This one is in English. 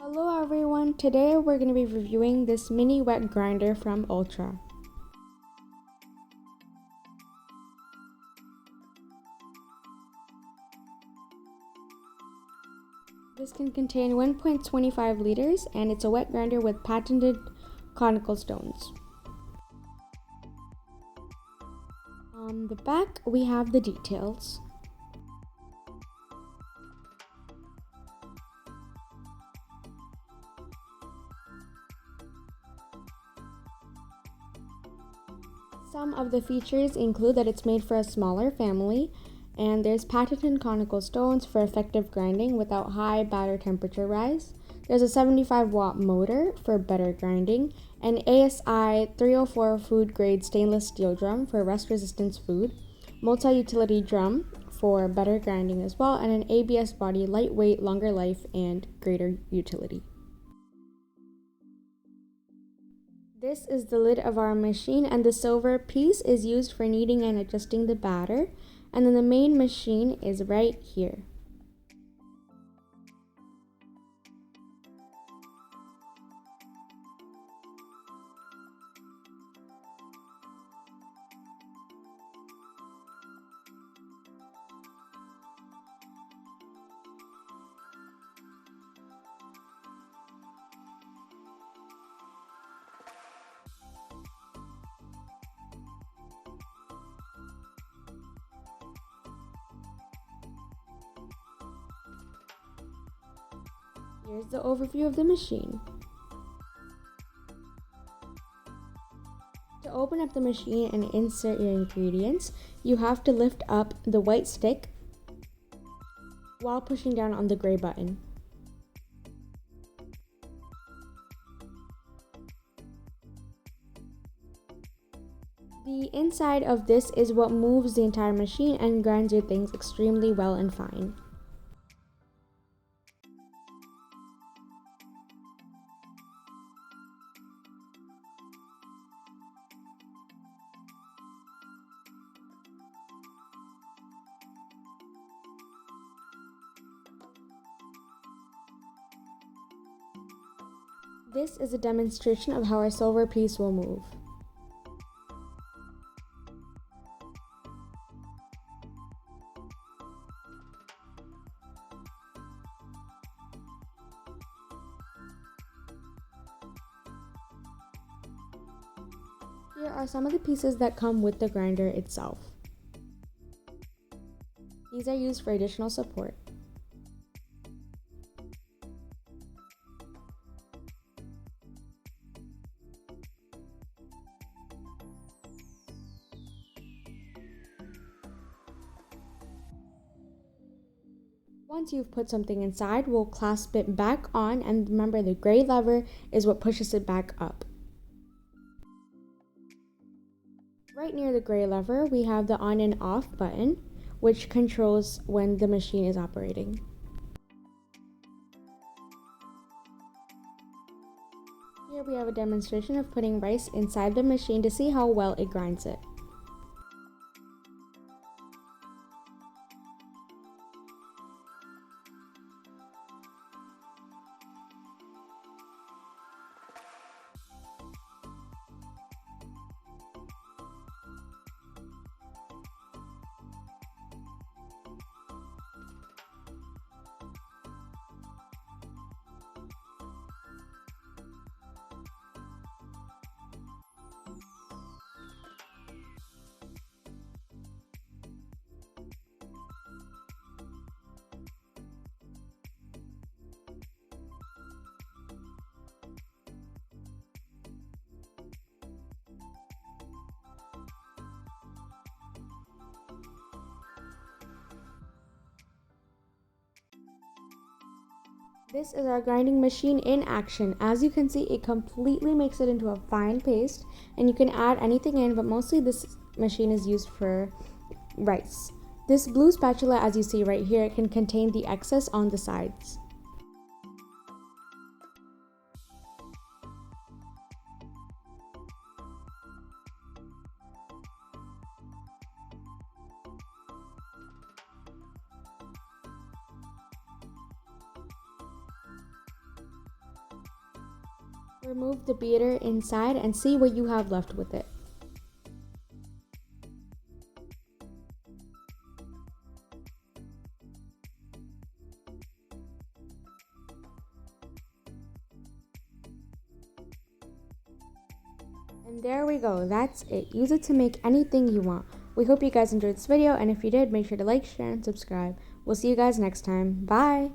Hello everyone, today we're going to be reviewing this mini wet grinder from Ultra. This can contain 1.25 liters and it's a wet grinder with patented conical stones. On the back we have the details. Some of the features include that it's made for a smaller family, and there's patented conical stones for effective grinding without high batter temperature rise. There's a 75-watt motor for better grinding, an ASI 304 food grade stainless steel drum for rust resistance food, multi-utility drum for better grinding as well, and an ABS body, lightweight, longer life, and greater utility. This is the lid of our machine, and the silver piece is used for kneading and adjusting the batter, and then the main machine is right here. Here's the overview of the machine. To open up the machine and insert your ingredients, you have to lift up the white stick while pushing down on the gray button. The inside of this is what moves the entire machine and grinds your things extremely well and fine. This is a demonstration of how our silver piece will move. Here are some of the pieces that come with the grinder itself. These are used for additional support. Once you've put something inside, we'll clasp it back on, and remember the gray lever is what pushes it back up. Right near the gray lever, we have the on and off button, which controls when the machine is operating. Here we have a demonstration of putting rice inside the machine to see how well it grinds it. This is our grinding machine in action. As you can see, it completely makes it into a fine paste, and you can add anything in, but mostly this machine is used for rice. This blue spatula, as you see right here, can contain the excess on the sides. Remove the beater inside and see what you have left with it. And there we go, that's it. Use it to make anything you want. We hope you guys enjoyed this video, and if you did, make sure to like, share, and subscribe. We'll see you guys next time. Bye!